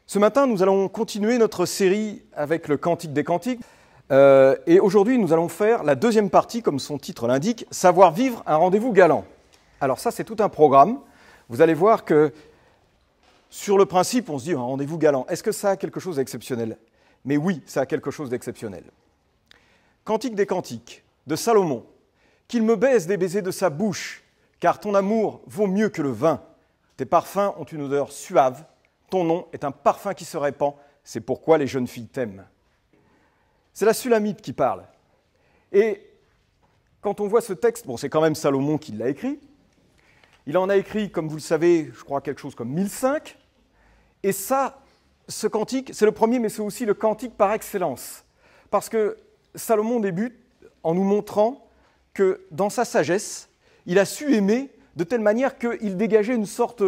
Ce matin, nous allons continuer notre série avec le Cantique des Cantiques. Et aujourd'hui, nous allons faire la deuxième partie, comme son titre l'indique, « Savoir vivre un rendez-vous galant ». Alors ça, c'est tout un programme. Vous allez voir que, sur le principe, on se dit « un rendez-vous galant ». Est-ce que ça a quelque chose d'exceptionnel? Mais oui, ça a quelque chose d'exceptionnel. Cantique des Cantiques, de Salomon. « Qu'il me baise des baisers de sa bouche, car ton amour vaut mieux que le vin. Tes parfums ont une odeur suave. Ton nom est un parfum qui se répand, c'est pourquoi les jeunes filles t'aiment. » C'est la Sulamite qui parle. Et quand on voit ce texte, bon, c'est quand même Salomon qui l'a écrit. Il en a écrit, comme vous le savez, je crois quelque chose comme 1005. Et ça, ce cantique, c'est le premier, mais c'est aussi le cantique par excellence. Parce que Salomon débute en nous montrant que dans sa sagesse, il a su aimer de telle manière qu'il dégageait une sorte,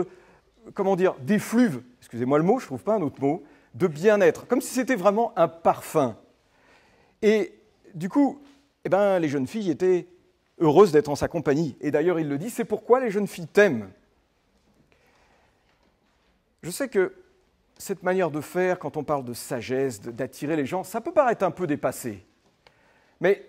d'effluve, excusez-moi le mot, je ne trouve pas un autre mot, de bien-être, comme si c'était vraiment un parfum. Et du coup, les jeunes filles étaient heureuses d'être en sa compagnie. Et d'ailleurs, il le dit, c'est pourquoi les jeunes filles t'aiment. Je sais que cette manière de faire, quand on parle de sagesse, d'attirer les gens, ça peut paraître un peu dépassé. Mais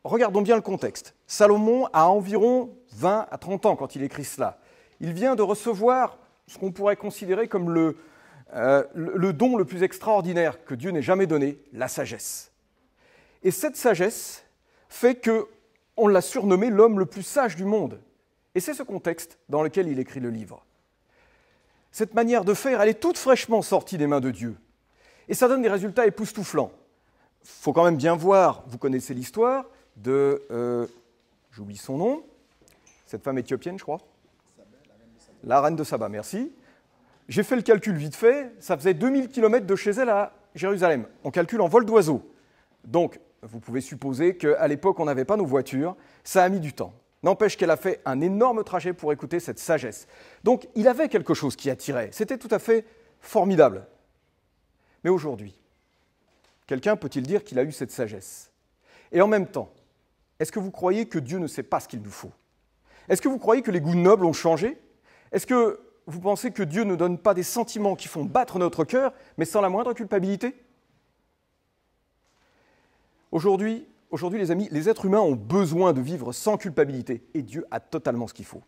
regardons bien le contexte. Salomon a environ 20 à 30 ans quand il écrit cela. Il vient de recevoir ce qu'on pourrait considérer comme le don le plus extraordinaire que Dieu n'ait jamais donné, la sagesse. Et cette sagesse fait qu'on l'a surnommé l'homme le plus sage du monde. Et c'est ce contexte dans lequel il écrit le livre. Cette manière de faire, elle est toute fraîchement sortie des mains de Dieu. Et ça donne des résultats époustouflants. Il faut quand même bien voir, vous connaissez l'histoire de, j'oublie son nom, cette femme éthiopienne, je crois. La reine de Saba, merci. J'ai fait le calcul vite fait, ça faisait 2000 km de chez elle à Jérusalem. On calcule en vol d'oiseau. Donc, vous pouvez supposer qu'à l'époque, on n'avait pas nos voitures, ça a mis du temps. N'empêche qu'elle a fait un énorme trajet pour écouter cette sagesse. Donc, il avait quelque chose qui attirait, c'était tout à fait formidable. Mais aujourd'hui, quelqu'un peut-il dire qu'il a eu cette sagesse? Et en même temps, est-ce que vous croyez que Dieu ne sait pas ce qu'il nous faut? Est-ce que vous croyez que les goûts nobles ont changé? Est-ce que vous pensez que Dieu ne donne pas des sentiments qui font battre notre cœur, mais sans la moindre culpabilité? Aujourd'hui, les amis, les êtres humains ont besoin de vivre sans culpabilité, et Dieu a totalement ce qu'il faut.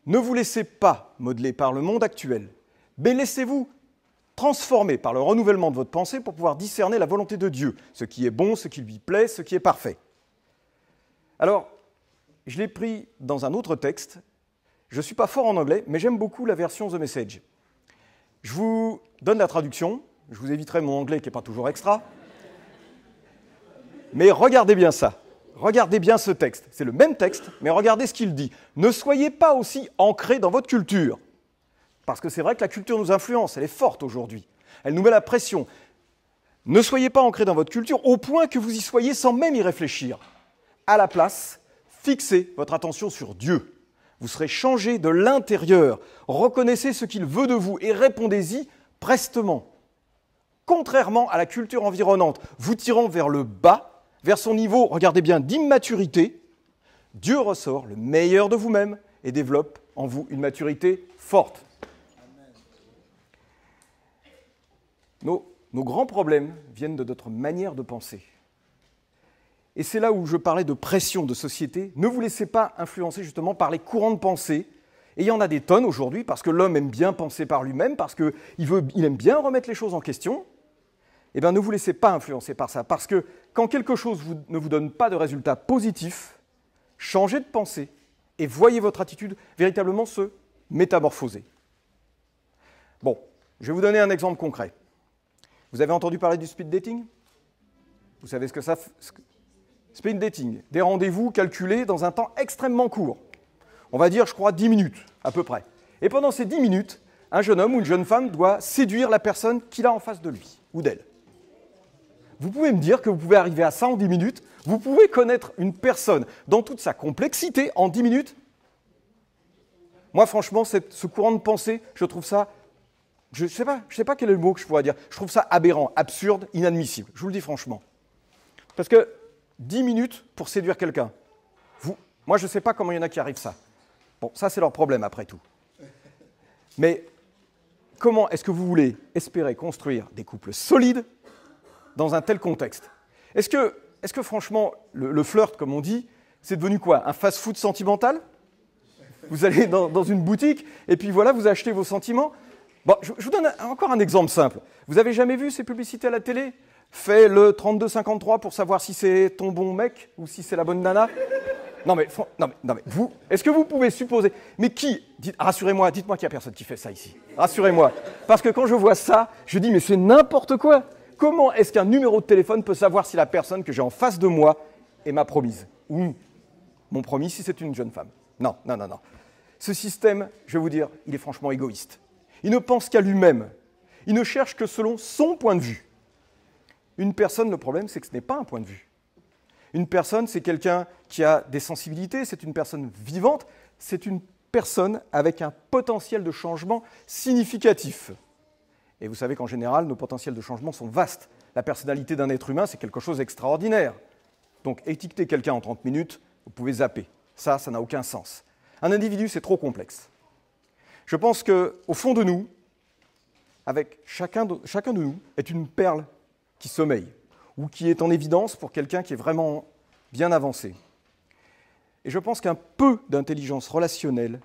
Ne vous laissez pas modeler par le monde actuel, mais laissez-vous transformer par le renouvellement de votre pensée pour pouvoir discerner la volonté de Dieu, ce qui est bon, ce qui lui plaît, ce qui est parfait. Alors, je l'ai pris dans un autre texte. Je ne suis pas fort en anglais, mais j'aime beaucoup la version The Message. Je vous donne la traduction. Je vous éviterai mon anglais qui n'est pas toujours extra. Mais regardez bien ça. Regardez bien ce texte. C'est le même texte, mais regardez ce qu'il dit. Ne soyez pas aussi ancrés dans votre culture. Parce que c'est vrai que la culture nous influence. Elle est forte aujourd'hui. Elle nous met la pression. Ne soyez pas ancrés dans votre culture au point que vous y soyez sans même y réfléchir. À la place, fixez votre attention sur Dieu. Vous serez changé de l'intérieur. Reconnaissez ce qu'il veut de vous et répondez-y prestement. Contrairement à la culture environnante, vous tirant vers le bas, vers son niveau, regardez bien, d'immaturité, Dieu ressort le meilleur de vous-même et développe en vous une maturité forte. Nos grands problèmes viennent de notre manière de penser. Et c'est là où je parlais de pression de société. Ne vous laissez pas influencer justement par les courants de pensée. Et il y en a des tonnes aujourd'hui, parce que l'homme aime bien penser par lui-même, parce qu'il aime bien remettre les choses en question. Eh bien, ne vous laissez pas influencer par ça, parce que quand quelque chose ne vous donne pas de résultat positif, changez de pensée et voyez votre attitude véritablement se métamorphoser. Bon, je vais vous donner un exemple concret. Vous avez entendu parler du speed dating? Vous savez ce que ça fait? Speed dating, des rendez-vous calculés dans un temps extrêmement court. On va dire, je crois, 10 minutes, à peu près. Et pendant ces 10 minutes, un jeune homme ou une jeune femme doit séduire la personne qu'il a en face de lui, ou d'elle. Vous pouvez me dire que vous pouvez arriver à ça en 10 minutes? Vous pouvez connaître une personne dans toute sa complexité en 10 minutes? Moi, franchement, ce courant de pensée, je trouve ça... Je ne sais pas quel est le mot que je pourrais dire. Je trouve ça aberrant, absurde, inadmissible. Je vous le dis franchement. Parce que 10 minutes pour séduire quelqu'un. Moi, je ne sais pas comment il y en a qui arrivent ça. Bon, ça, c'est leur problème, après tout. Mais comment est-ce que vous voulez espérer construire des couples solides dans un tel contexte? Est-ce que franchement, le flirt, comme on dit, c'est devenu quoi? Un fast-food sentimental? Vous allez dans une boutique et puis voilà, vous achetez vos sentiments. Bon, je vous donne encore un exemple simple. Vous avez jamais vu ces publicités à la télé? Fais le 32-53 pour savoir si c'est ton bon mec ou si c'est la bonne nana. Non mais vous, est-ce que vous pouvez supposer? Mais qui? Rassurez-moi, dites-moi qu'il n'y a personne qui fait ça ici. Rassurez-moi. Parce que quand je vois ça, je dis mais c'est n'importe quoi. Comment est-ce qu'un numéro de téléphone peut savoir si la personne que j'ai en face de moi est ma promise? Ou mon promis si c'est une jeune femme? Non. Ce système, je vais vous dire, il est franchement égoïste. Il ne pense qu'à lui-même. Il ne cherche que selon son point de vue. Une personne, le problème, c'est que ce n'est pas un point de vue. Une personne, c'est quelqu'un qui a des sensibilités, c'est une personne vivante, c'est une personne avec un potentiel de changement significatif. Et vous savez qu'en général, nos potentiels de changement sont vastes. La personnalité d'un être humain, c'est quelque chose d'extraordinaire. Donc, étiqueter quelqu'un en 30 minutes, vous pouvez zapper. Ça n'a aucun sens. Un individu, c'est trop complexe. Je pense qu'au fond de nous, avec chacun de nous, est une perle qui sommeille, ou qui est en évidence pour quelqu'un qui est vraiment bien avancé. Et je pense qu'un peu d'intelligence relationnelle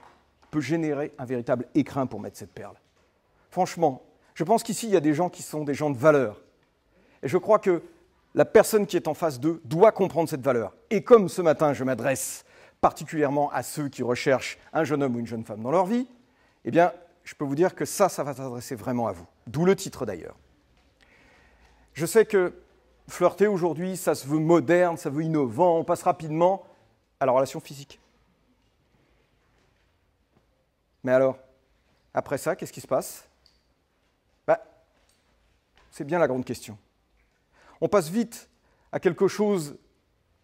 peut générer un véritable écrin pour mettre cette perle. Franchement, je pense qu'ici, il y a des gens qui sont des gens de valeur. Et je crois que la personne qui est en face d'eux doit comprendre cette valeur. Et comme ce matin, je m'adresse particulièrement à ceux qui recherchent un jeune homme ou une jeune femme dans leur vie, eh bien, je peux vous dire que ça va s'adresser vraiment à vous. D'où le titre d'ailleurs. Je sais que flirter aujourd'hui, ça se veut moderne, ça veut innovant, on passe rapidement à la relation physique. Mais alors, après ça, qu'est-ce qui se passe? C'est bien la grande question. On passe vite à quelque chose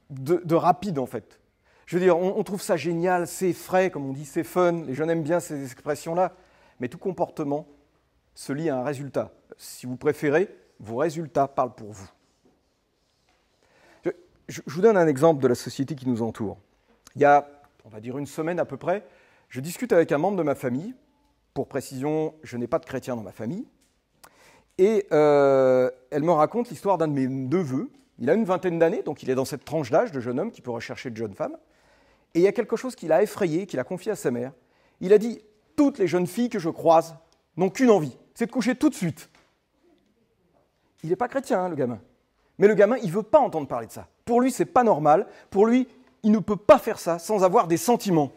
de rapide, en fait. Je veux dire, on trouve ça génial, c'est frais, comme on dit, c'est fun, les jeunes aiment bien ces expressions-là, mais tout comportement se lie à un résultat. Si vous préférez, vos résultats parlent pour vous. Je vous donne un exemple de la société qui nous entoure. Il y a, on va dire, une semaine à peu près, je discute avec un membre de ma famille. Pour précision, je n'ai pas de chrétien dans ma famille. Et elle me raconte l'histoire d'un de mes neveux. Il a une vingtaine d'années, donc il est dans cette tranche d'âge de jeune homme qui peut rechercher de jeune femme. Et il y a quelque chose qui l'a effrayé, qu'il a confié à sa mère. Il a dit « Toutes les jeunes filles que je croise n'ont qu'une envie, c'est de coucher tout de suite. » Il n'est pas chrétien, le gamin. Mais le gamin, il ne veut pas entendre parler de ça. Pour lui, ce n'est pas normal. Pour lui, il ne peut pas faire ça sans avoir des sentiments.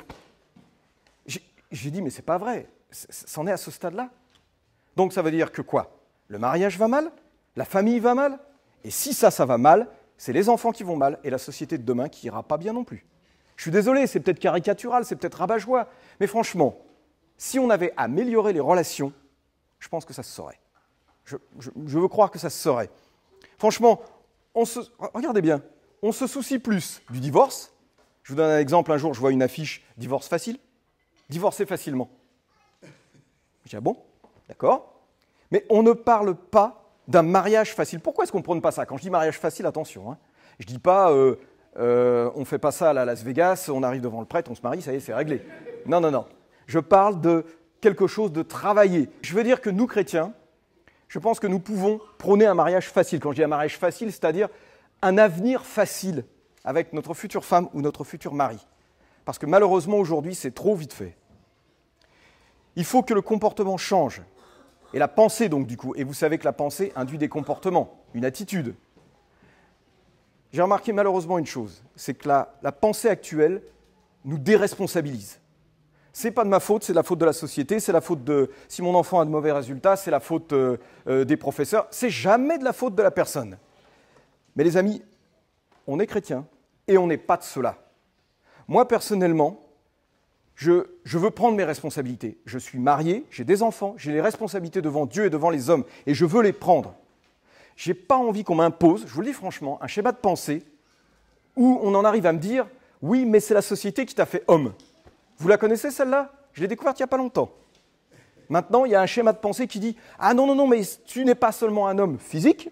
J'ai dit, mais ce n'est pas vrai. C'en est à ce stade-là. Donc ça veut dire que quoi? Le mariage va mal? La famille va mal? Et si ça va mal, c'est les enfants qui vont mal et la société de demain qui ira pas bien non plus. Je suis désolé, c'est peut-être caricatural, c'est peut-être rabat-joie. Mais franchement, si on avait amélioré les relations, je pense que ça se saurait. Je veux croire que ça se saurait. Franchement, regardez bien, on se soucie plus du divorce. Je vous donne un exemple, un jour je vois une affiche « Divorce facile », divorcer facilement. Je dis « Ah bon, d'accord ». Mais on ne parle pas d'un mariage facile. Pourquoi est-ce qu'on ne prône pas ça? Quand je dis mariage facile, attention, hein, je ne dis pas on ne fait pas ça à la Las Vegas, on arrive devant le prêtre, on se marie, ça y est, c'est réglé. Non. Je parle de quelque chose de travaillé. Je veux dire que nous, chrétiens, je pense que nous pouvons prôner un mariage facile. Quand je dis un mariage facile, c'est-à-dire un avenir facile avec notre future femme ou notre futur mari. Parce que malheureusement, aujourd'hui, c'est trop vite fait. Il faut que le comportement change. Et la pensée, donc, du coup. Et vous savez que la pensée induit des comportements, une attitude. J'ai remarqué malheureusement une chose, c'est que la pensée actuelle nous déresponsabilise. C'est pas de ma faute, c'est de la faute de la société, c'est la faute de... Si mon enfant a de mauvais résultats, c'est la faute des professeurs. C'est jamais de la faute de la personne. Mais les amis, on est chrétien et on n'est pas de cela. Moi, personnellement, je veux prendre mes responsabilités. Je suis marié, j'ai des enfants, j'ai les responsabilités devant Dieu et devant les hommes, et je veux les prendre. Je n'ai pas envie qu'on m'impose, je vous le dis franchement, un schéma de pensée où on en arrive à me dire « Oui, mais c'est la société qui t'a fait homme ». Vous la connaissez celle-là? Je l'ai découverte il n'y a pas longtemps. Maintenant, il y a un schéma de pensée qui dit « Ah non, mais tu n'es pas seulement un homme physique,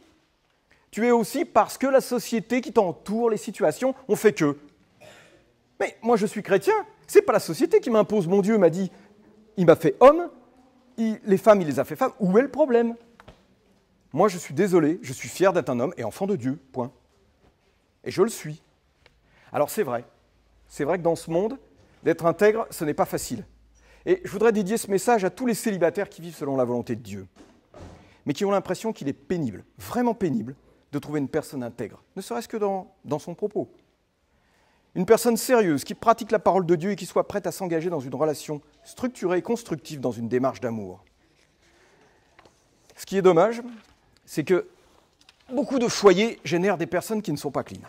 tu es aussi parce que la société qui t'entoure, les situations, ont fait que. » Mais moi, je suis chrétien, c'est pas la société qui m'impose. Mon Dieu m'a dit, il m'a fait homme, les femmes, il les a fait femmes. Où est le problème? Moi, je suis désolé, je suis fier d'être un homme et enfant de Dieu, point. Et je le suis. Alors c'est vrai que dans ce monde, d'être intègre, ce n'est pas facile. Et je voudrais dédier ce message à tous les célibataires qui vivent selon la volonté de Dieu, mais qui ont l'impression qu'il est pénible, vraiment pénible, de trouver une personne intègre, ne serait-ce que dans son propos. Une personne sérieuse, qui pratique la parole de Dieu et qui soit prête à s'engager dans une relation structurée et constructive, dans une démarche d'amour. Ce qui est dommage, c'est que beaucoup de foyers génèrent des personnes qui ne sont pas clean.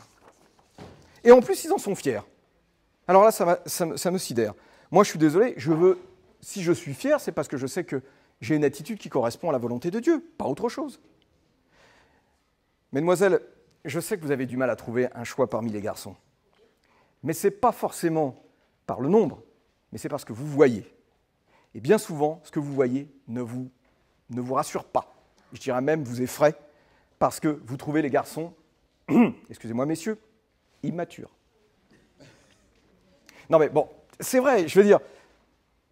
Et en plus, ils en sont fiers. Alors là, ça me sidère. Moi, je suis désolé, si je suis fier, c'est parce que je sais que j'ai une attitude qui correspond à la volonté de Dieu, pas autre chose. Mesdemoiselles, je sais que vous avez du mal à trouver un choix parmi les garçons. Mais ce n'est pas forcément par le nombre, mais c'est parce que vous voyez. Et bien souvent, ce que vous voyez ne vous rassure pas. Je dirais même vous effraie, parce que vous trouvez les garçons, excusez-moi messieurs, immatures. Non mais bon, c'est vrai, je veux dire,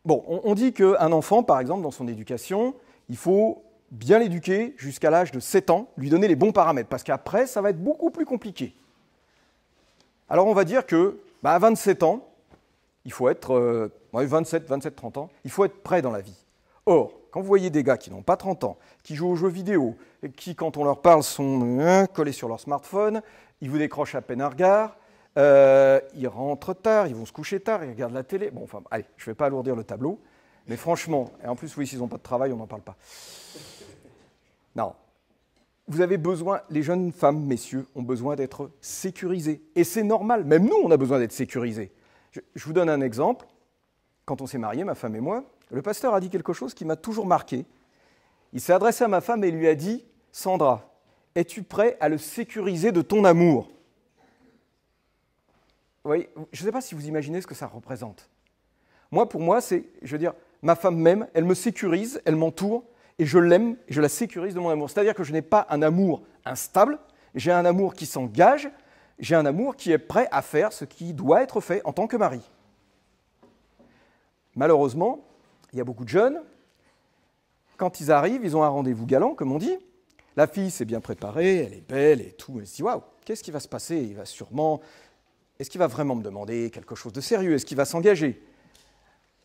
bon, on dit qu'un enfant, par exemple, dans son éducation, il faut bien l'éduquer jusqu'à l'âge de 7 ans, lui donner les bons paramètres, parce qu'après, ça va être beaucoup plus compliqué. Alors on va dire que, à 27 ans, il faut être, 27, 30 ans, il faut être prêt dans la vie. Or, quand vous voyez des gars qui n'ont pas 30 ans, qui jouent aux jeux vidéo, et qui, quand on leur parle, sont collés sur leur smartphone, ils vous décrochent à peine un regard, ils rentrent tard, ils vont se coucher tard, ils regardent la télé. Bon, enfin, allez, je ne vais pas alourdir le tableau, mais franchement, et en plus, oui, s'ils n'ont pas de travail, on n'en parle pas. Non. Vous avez besoin, les jeunes femmes, messieurs, ont besoin d'être sécurisées. Et c'est normal, même nous, on a besoin d'être sécurisés. Je vous donne un exemple. Quand on s'est mariés, ma femme et moi, le pasteur a dit quelque chose qui m'a toujours marqué. Il s'est adressé à ma femme et lui a dit « Sandra, es-tu prêt à le sécuriser de ton amour ?» Vous voyez, je ne sais pas si vous imaginez ce que ça représente. Moi, pour moi, c'est, je veux dire, ma femme m'aime, elle me sécurise, elle m'entoure, et je l'aime, et je la sécurise de mon amour. C'est-à-dire que je n'ai pas un amour instable, j'ai un amour qui s'engage, j'ai un amour qui est prêt à faire ce qui doit être fait en tant que mari. Malheureusement, il y a beaucoup de jeunes, quand ils arrivent, ils ont un rendez-vous galant, comme on dit. La fille s'est bien préparée, elle est belle et tout, elle se dit « Waouh, qu'est-ce qui va se passer ? Il va sûrement... Est-ce qu'il va vraiment me demander quelque chose de sérieux? Est-ce qu'il va s'engager ?»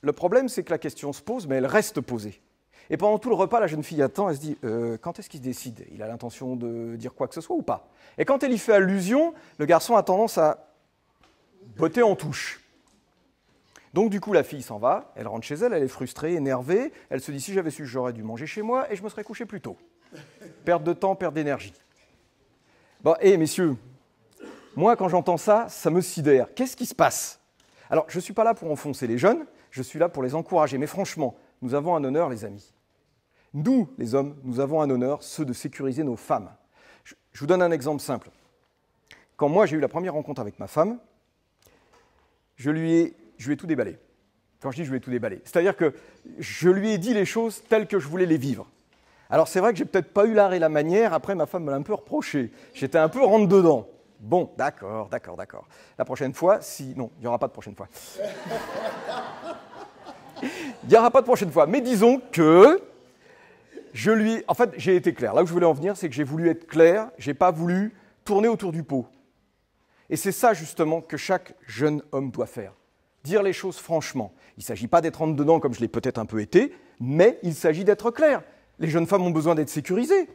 Le problème, c'est que la question se pose, mais elle reste posée. Et pendant tout le repas, la jeune fille attend, elle se dit quand est-ce qu'il se décide? Il a l'intention de dire quoi que ce soit ou pas? Et quand elle y fait allusion, le garçon a tendance à botter en touche. Donc du coup, la fille s'en va, elle rentre chez elle, elle est frustrée, énervée, elle se dit si j'avais su, j'aurais dû manger chez moi et je me serais couché plus tôt. Perte de temps, perte d'énergie. Bon, messieurs, moi quand j'entends ça, ça me sidère. Qu'est-ce qui se passe? Alors, je ne suis pas là pour enfoncer les jeunes, je suis là pour les encourager. Mais franchement, nous avons un honneur, les amis. Nous, les hommes, nous avons un honneur, ceux de sécuriser nos femmes. Je vous donne un exemple simple. Quand moi, j'ai eu la première rencontre avec ma femme, je lui ai tout déballé. Quand je dis je lui ai tout déballé, c'est-à-dire que je lui ai dit les choses telles que je voulais les vivre. Alors c'est vrai que j'ai peut-être pas eu l'art et la manière, après ma femme me l'a un peu reproché. J'étais un peu rentre-dedans. Bon, d'accord. La prochaine fois, non, il n'y aura pas de prochaine fois. Il n'y aura pas de prochaine fois. Mais disons que en fait, j'ai été clair. Là où je voulais en venir, c'est que j'ai voulu être clair, je n'ai pas voulu tourner autour du pot. Et c'est ça, justement, que chaque jeune homme doit faire. Dire les choses franchement. Il ne s'agit pas d'être rentre-dedans comme je l'ai peut-être un peu été, mais il s'agit d'être clair. Les jeunes femmes ont besoin d'être sécurisées.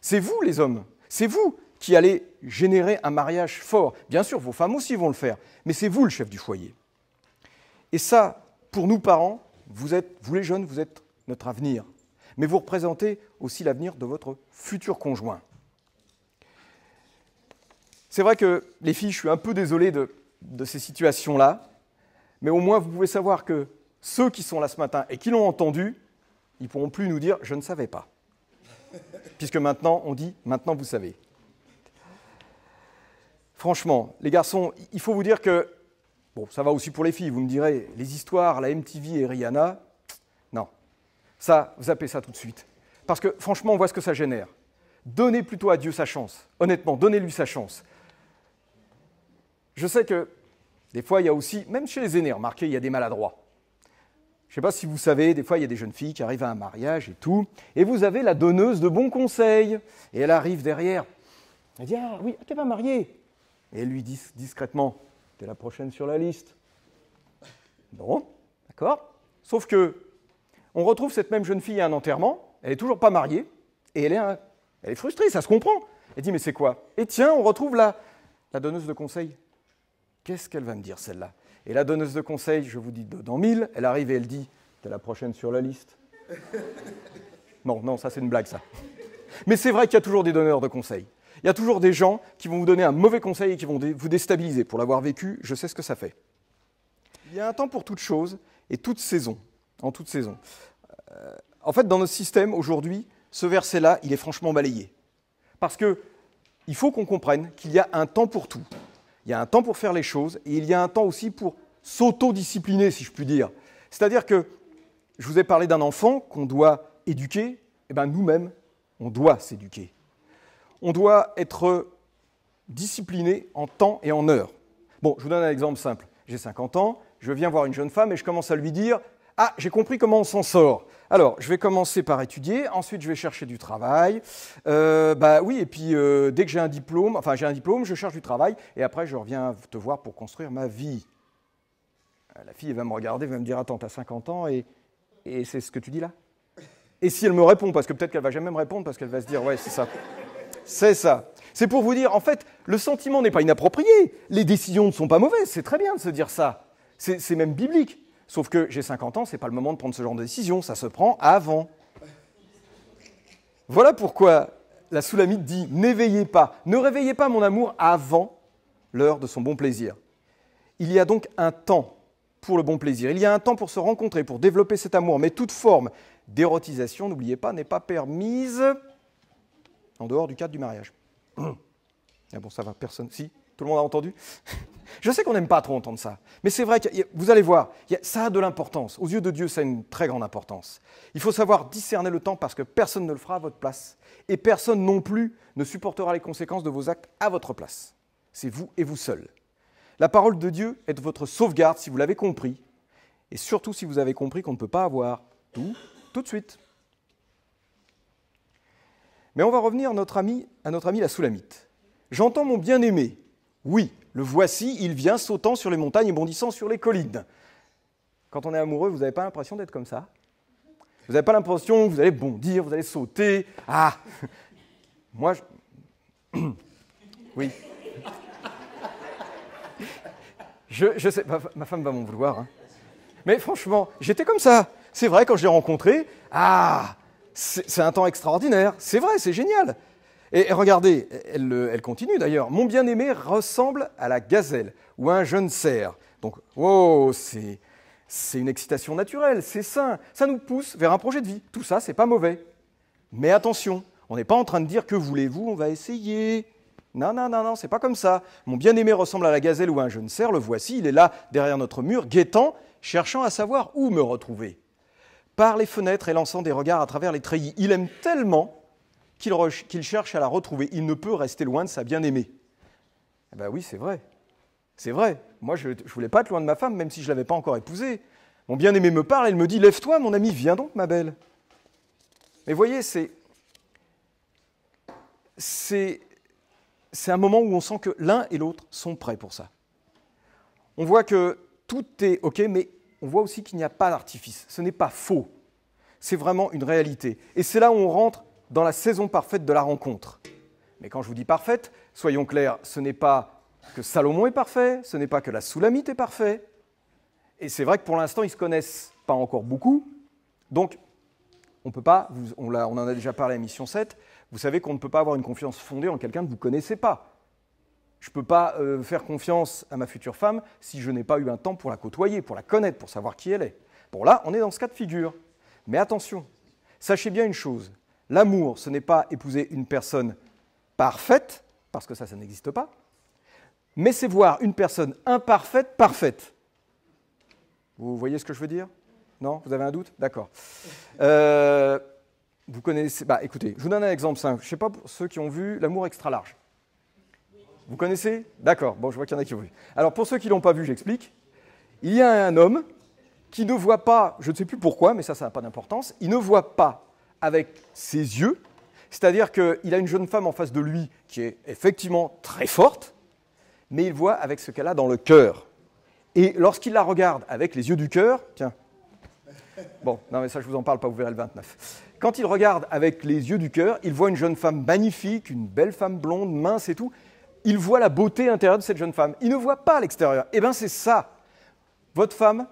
C'est vous, les hommes. C'est vous qui allez générer un mariage fort. Bien sûr, vos femmes aussi vont le faire, mais c'est vous le chef du foyer. Et ça, pour nous parents, vous les jeunes, vous êtes notre avenir. Mais vous représentez aussi l'avenir de votre futur conjoint. C'est vrai que les filles, je suis un peu désolé de ces situations-là, mais au moins vous pouvez savoir que ceux qui sont là ce matin et qui l'ont entendu, ils ne pourront plus nous dire « je ne savais pas ». Puisque maintenant, on dit « maintenant vous savez ». Franchement, les garçons, il faut vous dire que, bon, ça va aussi pour les filles, vous me direz, les histoires, la MTV et Rihanna, non. Ça, zappez ça tout de suite. Parce que franchement, on voit ce que ça génère. Donnez plutôt à Dieu sa chance. Honnêtement, donnez-lui sa chance. Je sais que des fois, il y a aussi, même chez les aînés, remarquez, il y a des maladroits. Je ne sais pas si vous savez, des fois, il y a des jeunes filles qui arrivent à un mariage et tout, et vous avez la donneuse de bons conseils, et elle arrive derrière. Elle dit « Ah oui, t'es pas mariée ?» Et elle lui dit discrètement « T'es la prochaine sur la liste. » Bon, d'accord. Sauf que on retrouve cette même jeune fille à un enterrement, elle n'est toujours pas mariée, et elle est frustrée, ça se comprend. Elle dit « Mais c'est quoi ?» Et tiens, on retrouve la donneuse de conseils. Qu'est-ce qu'elle va me dire, celle-là? Et la donneuse de conseils, je vous dis dans 1000, elle arrive et elle dit « T'es la prochaine sur la liste. » Non, ça c'est une blague, ça. Mais c'est vrai qu'il y a toujours des donneurs de conseils. Il y a toujours des gens qui vont vous donner un mauvais conseil et qui vont vous déstabiliser. Pour l'avoir vécu, je sais ce que ça fait. Il y a un temps pour toute chose et toute saison. En toute saison. En fait, dans notre système, aujourd'hui, ce verset-là, il est franchement balayé. Parce qu'il faut qu'on comprenne qu'il y a un temps pour tout. Il y a un temps pour faire les choses et il y a un temps aussi pour s'auto-discipliner, si je puis dire. C'est-à-dire que je vous ai parlé d'un enfant qu'on doit éduquer. Eh bien, nous-mêmes, on doit s'éduquer. On doit être discipliné en temps et en heure. Bon, je vous donne un exemple simple. J'ai 50 ans, je viens voir une jeune femme et je commence à lui dire « Ah, j'ai compris comment on s'en sort. Alors, je vais commencer par étudier, ensuite je vais chercher du travail. Oui, et puis dès que j'ai un diplôme, je cherche du travail et après je reviens te voir pour construire ma vie. » La fille elle va me regarder, elle va me dire « Attends, t'as 50 ans et c'est ce que tu dis là ?» Et si elle me répond, parce que peut-être qu'elle ne va jamais me répondre, parce qu'elle va se dire « Ouais, c'est ça. » C'est ça. C'est pour vous dire, en fait, le sentiment n'est pas inapproprié. Les décisions ne sont pas mauvaises. C'est très bien de se dire ça. C'est même biblique. Sauf que j'ai 50 ans, ce n'est pas le moment de prendre ce genre de décision. Ça se prend avant. Voilà pourquoi la Soulamite dit « N'éveillez pas, ne réveillez pas mon amour avant l'heure de son bon plaisir. » Il y a donc un temps pour le bon plaisir. Il y a un temps pour se rencontrer, pour développer cet amour. Mais toute forme d'érotisation, n'oubliez pas, n'est pas permise en dehors du cadre du mariage. Ah bon, ça va, personne. Si, tout le monde a entendu. Je sais qu'on n'aime pas trop entendre ça, mais c'est vrai que vous allez voir, ça a de l'importance. Aux yeux de Dieu, ça a une très grande importance. Il faut savoir discerner le temps parce que personne ne le fera à votre place. Et personne non plus ne supportera les conséquences de vos actes à votre place. C'est vous et vous seul. La parole de Dieu est votre sauvegarde si vous l'avez compris. Et surtout si vous avez compris qu'on ne peut pas avoir tout de suite. Mais on va revenir à notre ami la Soulamite. J'entends mon bien-aimé. Oui, le voici, il vient sautant sur les montagnes et bondissant sur les collines. Quand on est amoureux, vous n'avez pas l'impression d'être comme ça? Vous n'avez pas l'impression que vous allez bondir, vous allez sauter? Ah, moi, oui. Je sais, ma femme va m'en vouloir. Hein. Mais franchement, j'étais comme ça. C'est vrai, quand je l'ai rencontré, c'est un temps extraordinaire. C'est vrai, c'est génial. Et regardez, elle continue d'ailleurs. Mon bien-aimé ressemble à la gazelle ou à un jeune cerf. Donc, c'est une excitation naturelle, c'est sain. Ça nous pousse vers un projet de vie. Tout ça, c'est pas mauvais. Mais attention, on n'est pas en train de dire que voulez-vous, on va essayer. Non, c'est pas comme ça. Mon bien-aimé ressemble à la gazelle ou à un jeune cerf. Le voici, il est là, derrière notre mur, guettant, cherchant à savoir où me retrouver. Par les fenêtres et lançant des regards à travers les treillis. Il aime tellement qu'il cherche à la retrouver. Il ne peut rester loin de sa bien-aimée. Eh bien oui, c'est vrai. C'est vrai. Moi, je ne voulais pas être loin de ma femme, même si je ne l'avais pas encore épousée. Mon bien-aimé me parle, elle me dit « Lève-toi, mon ami, viens donc, ma belle. » Mais voyez, c'est un moment où on sent que l'un et l'autre sont prêts pour ça. On voit que tout est OK, mais on voit aussi qu'il n'y a pas d'artifice. Ce n'est pas faux. C'est vraiment une réalité. Et c'est là où on rentre dans la saison parfaite de la rencontre. Mais quand je vous dis parfaite, soyons clairs, ce n'est pas que Salomon est parfait, ce n'est pas que la Soulamite est parfait. Et c'est vrai que pour l'instant, ils ne se connaissent pas encore beaucoup. Donc, on ne peut pas, on en a déjà parlé à Mission 7, vous savez qu'on ne peut pas avoir une confiance fondée en quelqu'un que vous ne connaissez pas. Je ne peux pas faire confiance à ma future femme si je n'ai pas eu un temps pour la côtoyer, pour la connaître, pour savoir qui elle est. Bon, là, on est dans ce cas de figure. Mais attention, sachez bien une chose, l'amour, ce n'est pas épouser une personne parfaite, parce que ça n'existe pas, mais c'est voir une personne imparfaite, parfaite. Vous voyez ce que je veux dire? Non? Vous avez un doute? D'accord. Vous connaissez... écoutez, je vous donne un exemple simple. Je ne sais pas pour ceux qui ont vu L'amour extra large. Vous connaissez? D'accord. Bon, je vois qu'il y en a qui ont vu. Alors, pour ceux qui ne l'ont pas vu, j'explique. Il y a un homme qui ne voit pas, je ne sais plus pourquoi, mais ça n'a pas d'importance, il ne voit pas avec ses yeux, c'est-à-dire qu'il a une jeune femme en face de lui qui est effectivement très forte, mais il voit avec ce qu'elle a dans le cœur. Et lorsqu'il la regarde avec les yeux du cœur, tiens, bon, non mais ça je ne vous en parle pas, vous verrez le 29. Quand il regarde avec les yeux du cœur, il voit une jeune femme magnifique, une belle femme blonde, mince et tout. Il voit la beauté intérieure de cette jeune femme. Il ne voit pas l'extérieur. Eh bien c'est ça. Votre femme,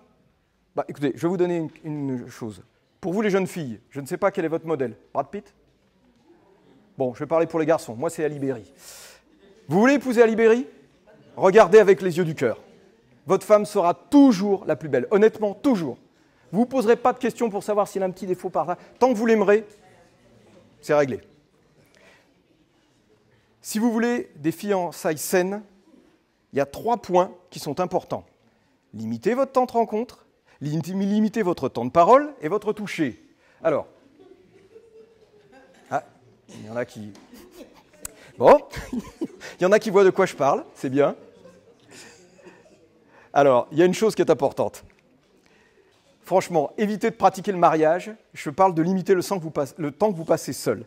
bah, écoutez, je vais vous donner une chose. Pour vous les jeunes filles, je ne sais pas quel est votre modèle. Brad Pitt ? Bon, je vais parler pour les garçons. Moi c'est Ali Berry. Vous voulez épouser Ali Berry ? Regardez avec les yeux du cœur. Votre femme sera toujours la plus belle, honnêtement, toujours. Vous ne vous poserez pas de questions pour savoir s'il a un petit défaut par là. Tant que vous l'aimerez, c'est réglé. Si vous voulez des fiançailles saines, il y a 3 points qui sont importants. Limitez votre temps de rencontre, limitez votre temps de parole et votre toucher. Alors, il y en a qui... Bon, il y en a qui voient de quoi je parle, c'est bien. Alors, il y a une chose qui est importante. Franchement, évitez de pratiquer le mariage. Je parle de limiter le temps que vous passez seul.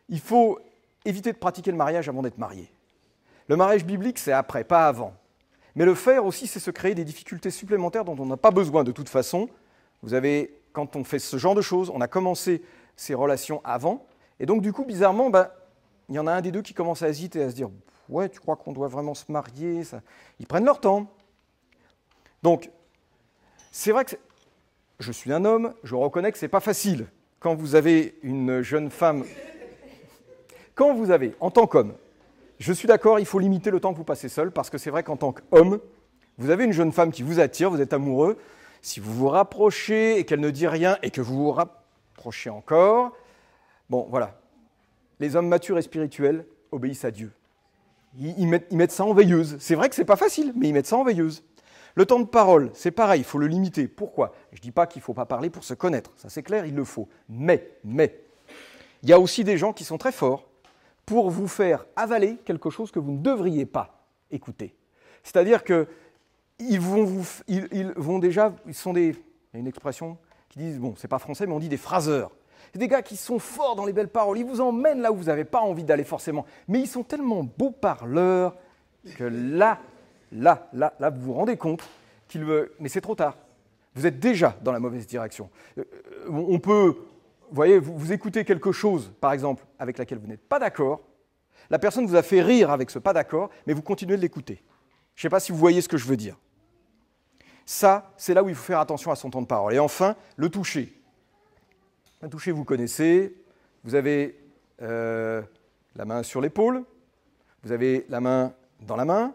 Il faut éviter de pratiquer le mariage avant d'être marié. Le mariage biblique, c'est après, pas avant. Mais le faire aussi, c'est se créer des difficultés supplémentaires dont on n'a pas besoin de toute façon. Vous avez, quand on fait ce genre de choses, on a commencé ces relations avant. Et donc, du coup, bizarrement, il y en a un des deux qui commence à hésiter, à se dire « Ouais, tu crois qu'on doit vraiment se marier ?» Ils prennent leur temps. Donc, c'est vrai que je suis un homme, je reconnais que ce n'est pas facile. Quand vous avez une jeune femme, quand vous avez, en tant qu'homme, je suis d'accord, il faut limiter le temps que vous passez seul, parce que c'est vrai qu'en tant qu'homme, vous avez une jeune femme qui vous attire, vous êtes amoureux, si vous vous rapprochez et qu'elle ne dit rien et que vous vous rapprochez encore, bon, voilà. Les hommes matures et spirituels obéissent à Dieu. Ils mettent ça en veilleuse. C'est vrai que ce n'est pas facile, mais ils mettent ça en veilleuse. Le temps de parole, c'est pareil, il faut le limiter. Pourquoi ? Je ne dis pas qu'il ne faut pas parler pour se connaître, ça c'est clair, il le faut. Mais, il y a aussi des gens qui sont très forts pour vous faire avaler quelque chose que vous ne devriez pas écouter. C'est-à-dire qu'ils vont déjà, il y a une expression qui dit, bon, c'est pas français, mais on dit des phraseurs. C'est des gars qui sont forts dans les belles paroles, ils vous emmènent là où vous n'avez pas envie d'aller forcément. Mais ils sont tellement beaux parleurs que là, vous vous rendez compte qu'il veut... Mais c'est trop tard. Vous êtes déjà dans la mauvaise direction. On peut... Vous voyez, vous écoutez quelque chose, par exemple, avec laquelle vous n'êtes pas d'accord. La personne vous a fait rire avec ce pas d'accord, mais vous continuez de l'écouter. Je ne sais pas si vous voyez ce que je veux dire. Ça, c'est là où il faut faire attention à son temps de parole. Et enfin, le toucher. Le toucher, vous connaissez. Vous avez la main sur l'épaule. Vous avez la main dans la main.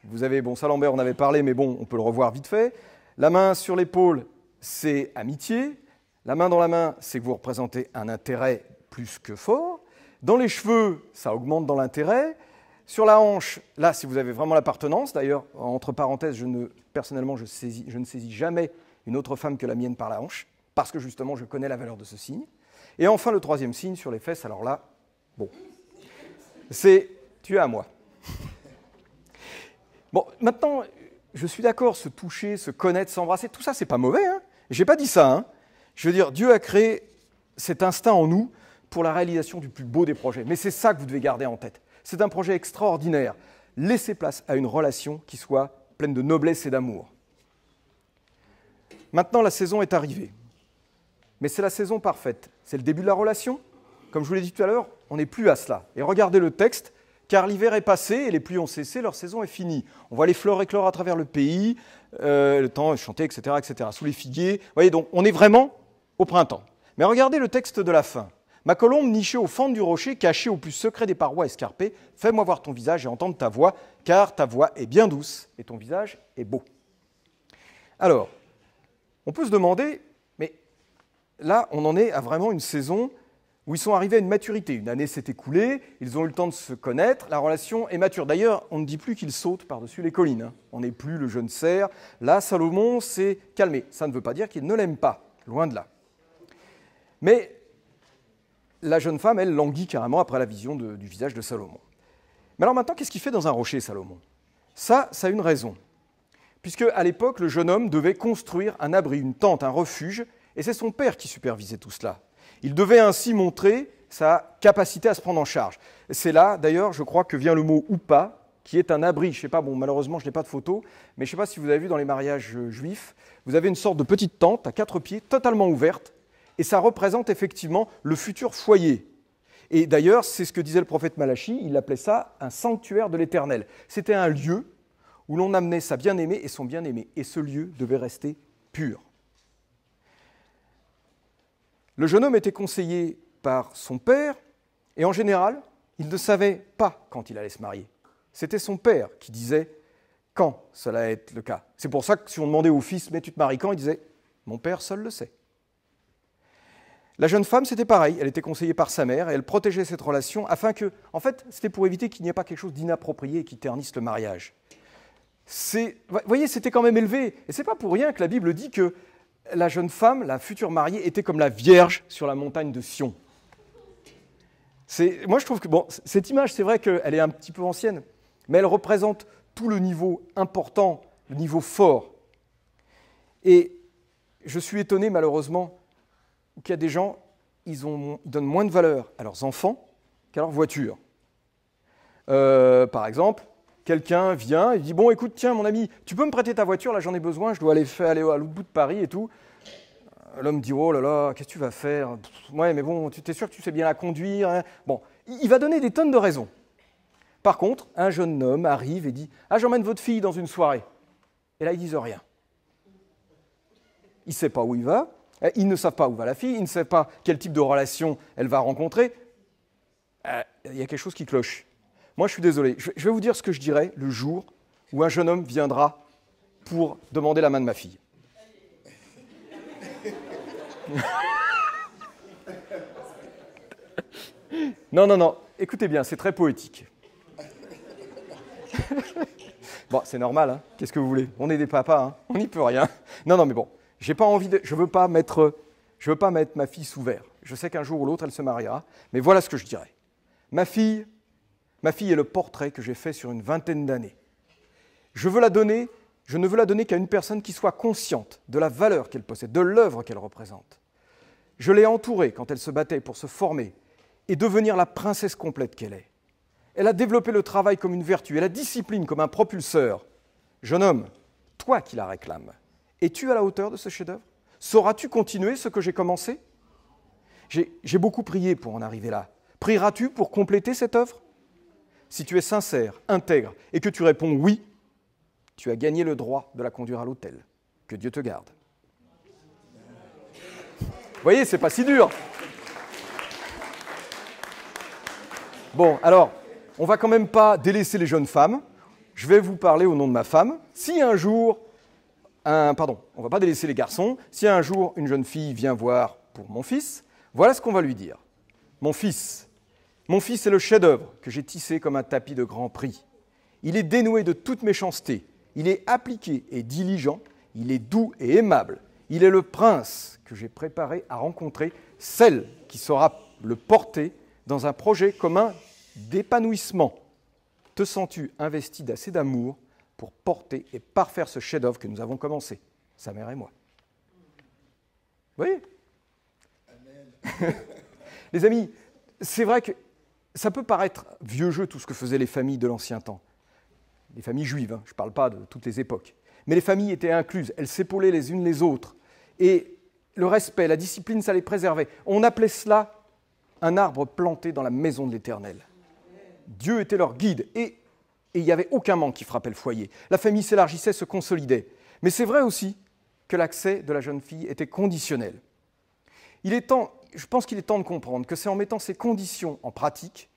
Vous avez, bon, ça Lambert, on avait parlé, mais bon, on peut le revoir vite fait. La main sur l'épaule, c'est amitié. La main dans la main, c'est que vous représentez un intérêt plus que fort. Dans les cheveux, ça augmente dans l'intérêt. Sur la hanche, là, si vous avez vraiment l'appartenance, d'ailleurs, entre parenthèses, personnellement, je ne saisis jamais une autre femme que la mienne par la hanche, parce que justement, je connais la valeur de ce signe. Et enfin, le troisième signe, sur les fesses, alors là, bon, c'est « tu es à moi ». Bon, maintenant, je suis d'accord, se toucher, se connaître, s'embrasser, tout ça, c'est pas mauvais. Hein. J'ai pas dit ça. Hein. Je veux dire, Dieu a créé cet instinct en nous pour la réalisation du plus beau des projets. Mais c'est ça que vous devez garder en tête. C'est un projet extraordinaire. Laissez place à une relation qui soit pleine de noblesse et d'amour. Maintenant, la saison est arrivée. Mais c'est la saison parfaite. C'est le début de la relation. Comme je vous l'ai dit tout à l'heure, on n'est plus à cela. Et regardez le texte. Car l'hiver est passé et les pluies ont cessé, leur saison est finie. On voit les fleurs éclore à travers le pays, le temps est chanté, etc., etc. Sous les figuiers. Vous voyez, donc on est vraiment au printemps. Mais regardez le texte de la fin. Ma colombe nichée aux fentes du rocher, cachée au plus secret des parois escarpées, fais-moi voir ton visage et entendre ta voix, car ta voix est bien douce et ton visage est beau. Alors, on peut se demander, mais là, on en est à vraiment une saison où ils sont arrivés à une maturité. Une année s'est écoulée, ils ont eu le temps de se connaître, la relation est mature. D'ailleurs, on ne dit plus qu'ils sautent par-dessus les collines. Hein. On n'est plus le jeune cerf. Là, Salomon s'est calmé. Ça ne veut pas dire qu'il ne l'aime pas, loin de là. Mais la jeune femme, elle, languit carrément après la vision du visage de Salomon. Mais alors maintenant, qu'est-ce qu'il fait dans un rocher, Salomon ? Ça a une raison. puisque à l'époque, le jeune homme devait construire un abri, une tente, un refuge, et c'est son père qui supervisait tout cela. Il devait ainsi montrer sa capacité à se prendre en charge. C'est là, d'ailleurs, je crois que vient le mot « oupa », qui est un abri. Je ne sais pas, bon, malheureusement, je n'ai pas de photo, mais je ne sais pas si vous avez vu dans les mariages juifs, vous avez une sorte de petite tente à 4 pieds, totalement ouverte, et ça représente effectivement le futur foyer. Et d'ailleurs, c'est ce que disait le prophète Malachi, il appelait ça un sanctuaire de l'Éternel. C'était un lieu où l'on amenait sa bien-aimée et son bien-aimé, et ce lieu devait rester pur. Le jeune homme était conseillé par son père, et en général, il ne savait pas quand il allait se marier. C'était son père qui disait quand cela allait être le cas. C'est pour ça que si on demandait au fils « mais tu te maries quand ?» il disait « mon père seul le sait ». La jeune femme, c'était pareil, elle était conseillée par sa mère, et elle protégeait cette relation afin que, en fait, c'était pour éviter qu'il n'y ait pas quelque chose d'inapproprié qui ternisse le mariage. Vous voyez, c'était quand même élevé, et c'est pas pour rien que la Bible dit que la jeune femme, la future mariée, était comme la Vierge sur la montagne de Sion. Moi, je trouve que, bon, cette image, c'est vrai qu'elle est un petit peu ancienne, mais elle représente tout le niveau important, le niveau fort. Et je suis étonné, malheureusement, qu'il y a des gens, ils donnent moins de valeur à leurs enfants qu'à leur voiture. Par exemple, quelqu'un vient et dit « Bon, écoute, tiens, mon ami, tu peux me prêter ta voiture, là j'en ai besoin, je dois aller à l'autre bout de Paris et tout. » L'homme dit « Oh là là, qu'est-ce que tu vas faire ? Ouais, mais bon, tu es sûr que tu sais bien la conduire, hein ?» Bon, il va donner des tonnes de raisons. Par contre, un jeune homme arrive et dit « Ah, j'emmène votre fille dans une soirée. » Et là, ils disent rien. Il ne sait pas où il va, ils ne savent pas où va la fille, ils ne savent pas quel type de relation elle va rencontrer. Il y a quelque chose qui cloche. Moi, je suis désolé. Je vais vous dire ce que je dirais le jour où un jeune homme viendra pour demander la main de ma fille. Non. Écoutez bien, c'est très poétique. Bon, c'est normal, hein. Qu'est-ce que vous voulez ? On est des papas, hein. On n'y peut rien. Non, mais bon, j'ai pas envie je veux pas mettre ma fille sous verre. Je sais qu'un jour ou l'autre, elle se mariera, mais voilà ce que je dirais. Ma fille est le portrait que j'ai fait sur une vingtaine d'années. Je ne veux la donner qu'à une personne qui soit consciente de la valeur qu'elle possède, de l'œuvre qu'elle représente. Je l'ai entourée quand elle se battait pour se former et devenir la princesse complète qu'elle est. Elle a développé le travail comme une vertu et la discipline comme un propulseur. Jeune homme, toi qui la réclames, es-tu à la hauteur de ce chef-d'œuvre ? Sauras-tu continuer ce que j'ai commencé ? J'ai beaucoup prié pour en arriver là. Prieras-tu pour compléter cette œuvre ? Si tu es sincère, intègre et que tu réponds oui, tu as gagné le droit de la conduire à l'autel. Que Dieu te garde. Vous voyez, c'est pas si dur. Bon, alors, on va quand même pas délaisser les jeunes femmes. Je vais vous parler au nom de ma femme. Si un jour, on va pas délaisser les garçons. Si un jour une jeune fille vient voir pour mon fils, voilà ce qu'on va lui dire. Mon fils est le chef-d'œuvre que j'ai tissé comme un tapis de grand prix. Il est dénoué de toute méchanceté. Il est appliqué et diligent. Il est doux et aimable. Il est le prince que j'ai préparé à rencontrer, celle qui saura le porter dans un projet commun d'épanouissement. Te sens-tu investi d'assez d'amour pour porter et parfaire ce chef-d'œuvre que nous avons commencé, sa mère et moi? Vous voyez? Les amis, c'est vrai que ça peut paraître vieux jeu tout ce que faisaient les familles de l'ancien temps. Les familles juives, hein, je ne parle pas de toutes les époques. Mais les familles étaient incluses, elles s'épaulaient les unes les autres. Et le respect, la discipline, ça les préservait. On appelait cela un arbre planté dans la maison de l'Éternel. Dieu était leur guide et il n'y avait aucun manque qui frappait le foyer. La famille s'élargissait, se consolidait. Mais c'est vrai aussi que l'accès de la jeune fille était conditionnel. Je pense qu'il est temps de comprendre que c'est en mettant ces conditions en pratique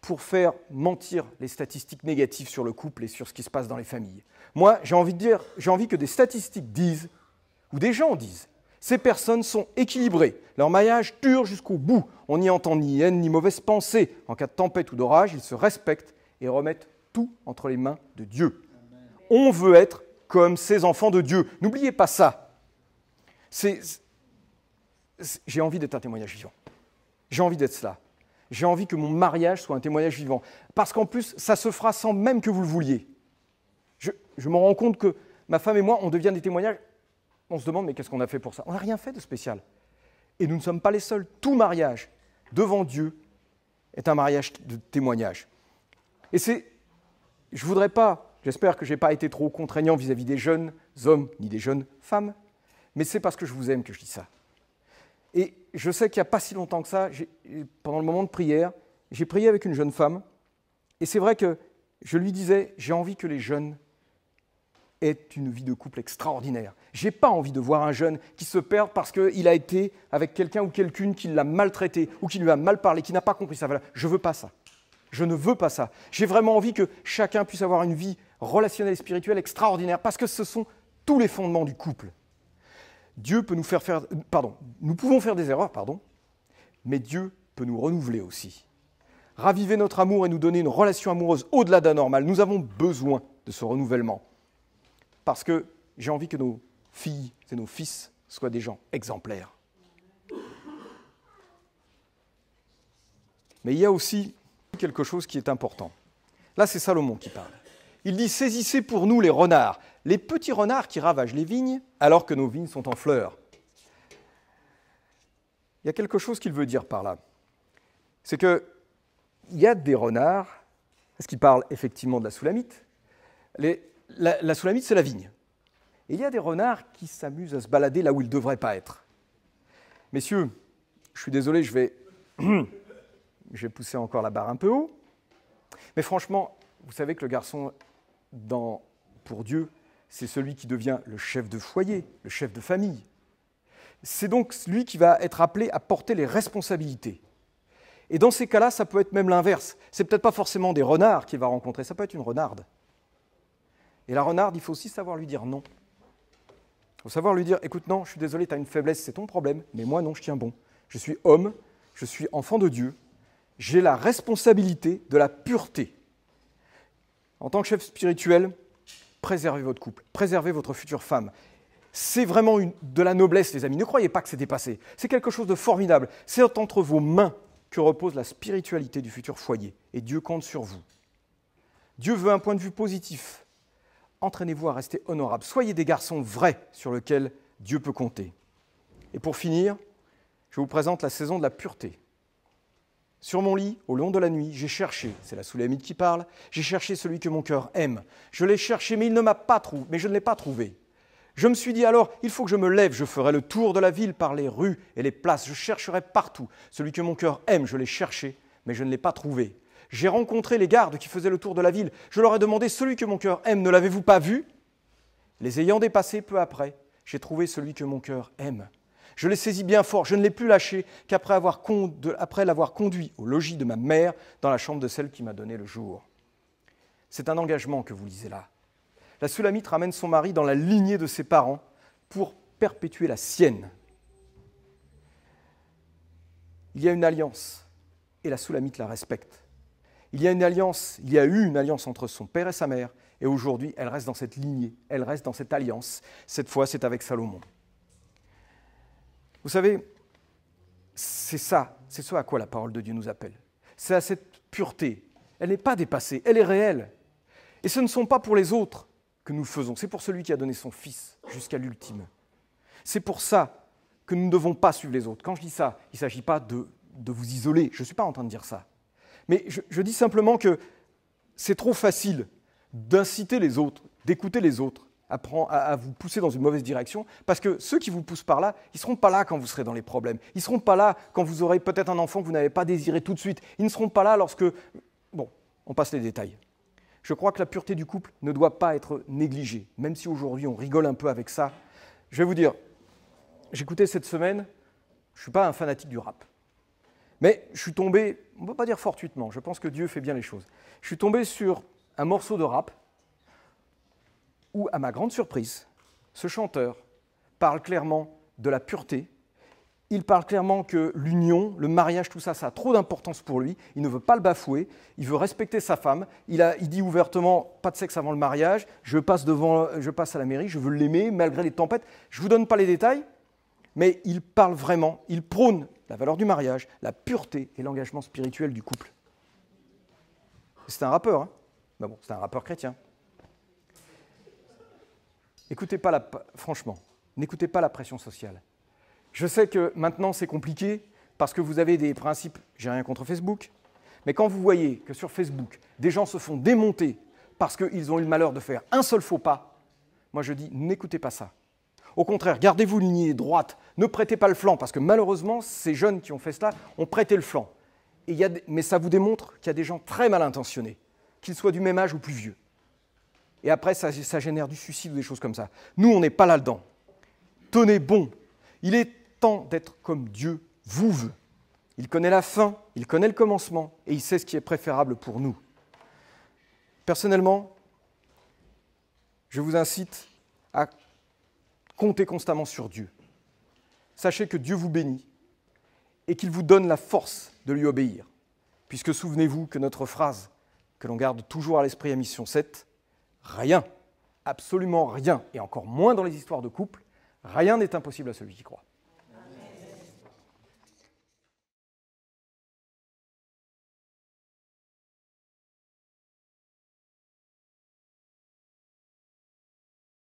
pour faire mentir les statistiques négatives sur le couple et sur ce qui se passe dans les familles. Moi, j'ai envie que des statistiques disent, ou des gens disent, ces personnes sont équilibrées, leur mariage dure jusqu'au bout, on n'y entend ni haine ni mauvaise pensée. En cas de tempête ou d'orage, ils se respectent et remettent tout entre les mains de Dieu. Amen. On veut être comme ces enfants de Dieu. N'oubliez pas ça. J'ai envie d'être un témoignage vivant. J'ai envie d'être cela. J'ai envie que mon mariage soit un témoignage vivant. Parce qu'en plus, ça se fera sans même que vous le vouliez. je me rends compte que ma femme et moi, on devient des témoignages. On se demande, mais qu'est-ce qu'on a fait pour ça? On n'a rien fait de spécial. Et nous ne sommes pas les seuls. Tout mariage, devant Dieu, est un mariage de témoignage. Et je ne voudrais pas, j'espère que je n'ai pas été trop contraignant vis-à-vis des jeunes hommes ni des jeunes femmes, mais c'est parce que je vous aime que je dis ça. Et je sais qu'il n'y a pas si longtemps que ça, pendant le moment de prière, j'ai prié avec une jeune femme, et c'est vrai que je lui disais, j'ai envie que les jeunes aient une vie de couple extraordinaire. Je n'ai pas envie de voir un jeune qui se perd parce qu'il a été avec quelqu'un ou quelqu'une qui l'a maltraité, ou qui lui a mal parlé, qui n'a pas compris sa valeur. Je ne veux pas ça. Je ne veux pas ça. J'ai vraiment envie que chacun puisse avoir une vie relationnelle et spirituelle extraordinaire, parce que ce sont tous les fondements du couple. Dieu peut nous nous pouvons faire des erreurs, mais Dieu peut nous renouveler aussi. Raviver notre amour et nous donner une relation amoureuse au-delà d'un normal. Nous avons besoin de ce renouvellement, parce que j'ai envie que nos filles et nos fils soient des gens exemplaires. Mais il y a aussi quelque chose qui est important. Là, c'est Salomon qui parle. Il dit « Saisissez pour nous les renards, les petits renards qui ravagent les vignes alors que nos vignes sont en fleurs. » Il y a quelque chose qu'il veut dire par là. C'est qu'il y a des renards, parce qu'il parle effectivement de la Soulamite. La Soulamite, c'est la vigne. Et il y a des renards qui s'amusent à se balader là où ils ne devraient pas être. Messieurs, je suis désolé, je vais pousser encore la barre un peu haut. Mais franchement, vous savez que le garçon, pour Dieu, c'est celui qui devient le chef de foyer, le chef de famille. C'est donc lui qui va être appelé à porter les responsabilités. Et dans ces cas-là, ça peut être même l'inverse. C'est peut-être pas forcément des renards qu'il va rencontrer, ça peut être une renarde. Et la renarde, il faut aussi savoir lui dire non. Il faut savoir lui dire, écoute, non, je suis désolé, tu as une faiblesse, c'est ton problème, mais moi, non, je tiens bon. Je suis homme, je suis enfant de Dieu, j'ai la responsabilité de la pureté. En tant que chef spirituel, préservez votre couple, préservez votre future femme. C'est vraiment de la noblesse, les amis. Ne croyez pas que c'est dépassé. C'est quelque chose de formidable. C'est entre vos mains que repose la spiritualité du futur foyer. Et Dieu compte sur vous. Dieu veut un point de vue positif. Entraînez-vous à rester honorables. Soyez des garçons vrais sur lesquels Dieu peut compter. Et pour finir, je vous présente la saison de la pureté. Sur mon lit, au long de la nuit, j'ai cherché, c'est la Soulamite qui parle, j'ai cherché celui que mon cœur aime. Je l'ai cherché, mais il ne m'a pas trouvé, mais je ne l'ai pas trouvé. Je me suis dit alors, il faut que je me lève, je ferai le tour de la ville par les rues et les places, je chercherai partout. Celui que mon cœur aime, je l'ai cherché, mais je ne l'ai pas trouvé. J'ai rencontré les gardes qui faisaient le tour de la ville. Je leur ai demandé, celui que mon cœur aime, ne l'avez-vous pas vu? Les ayant dépassés peu après, j'ai trouvé celui que mon cœur aime. Je l'ai saisi bien fort, je ne l'ai plus lâché qu'après l'avoir conduit au logis de ma mère dans la chambre de celle qui m'a donné le jour. C'est un engagement que vous lisez là. La Soulamite ramène son mari dans la lignée de ses parents pour perpétuer la sienne. Il y a une alliance et la Soulamite la respecte. Il y a eu une alliance entre son père et sa mère, et aujourd'hui, elle reste dans cette lignée, elle reste dans cette alliance. Cette fois, c'est avec Salomon. Vous savez, c'est ce à quoi la parole de Dieu nous appelle. C'est à cette pureté. Elle n'est pas dépassée, elle est réelle. Et ce ne sont pas pour les autres que nous le faisons, c'est pour celui qui a donné son Fils jusqu'à l'ultime. C'est pour ça que nous ne devons pas suivre les autres. Quand je dis ça, il ne s'agit pas de vous isoler, je ne suis pas en train de dire ça. Mais je dis simplement que c'est trop facile d'inciter les autres, d'écouter les autres, à vous pousser dans une mauvaise direction, parce que ceux qui vous poussent par là, ils ne seront pas là quand vous serez dans les problèmes. Ils ne seront pas là quand vous aurez peut-être un enfant que vous n'avez pas désiré tout de suite. Ils ne seront pas là lorsque... Bon, on passe les détails. Je crois que la pureté du couple ne doit pas être négligée, même si aujourd'hui on rigole un peu avec ça. Je vais vous dire, j'écoutais cette semaine, je ne suis pas un fanatique du rap, mais je suis tombé, on ne peut pas dire fortuitement, je pense que Dieu fait bien les choses. Je suis tombé sur un morceau de rap où, à ma grande surprise, ce chanteur parle clairement de la pureté. Il parle clairement que l'union, le mariage, tout ça, ça a trop d'importance pour lui. Il ne veut pas le bafouer, il veut respecter sa femme. Il dit ouvertement, pas de sexe avant le mariage, je passe à la mairie, je veux l'aimer malgré les tempêtes. Je ne vous donne pas les détails, mais il parle vraiment, il prône la valeur du mariage, la pureté et l'engagement spirituel du couple. C'est un rappeur, hein? Ben bon, c'est un rappeur chrétien. franchement, n'écoutez pas la pression sociale. Je sais que maintenant c'est compliqué parce que vous avez des principes, j'ai rien contre Facebook, mais quand vous voyez que sur Facebook, des gens se font démonter parce qu'ils ont eu le malheur de faire un seul faux pas, moi je dis n'écoutez pas ça. Au contraire, gardez-vous lignée droite, ne prêtez pas le flanc, parce que malheureusement, ces jeunes qui ont fait cela ont prêté le flanc. Mais ça vous démontre qu'il y a des gens très mal intentionnés, qu'ils soient du même âge ou plus vieux. Et après, ça génère du suicide ou des choses comme ça. Nous, on n'est pas là-dedans. Tenez bon. Il est temps d'être comme Dieu vous veut. Il connaît la fin, il connaît le commencement, et il sait ce qui est préférable pour nous. Personnellement, je vous incite à comptez constamment sur Dieu. Sachez que Dieu vous bénit et qu'il vous donne la force de lui obéir. Puisque souvenez-vous que notre phrase, que l'on garde toujours à l'esprit à Mission 7, rien, absolument rien, et encore moins dans les histoires de couple, rien n'est impossible à celui qui croit.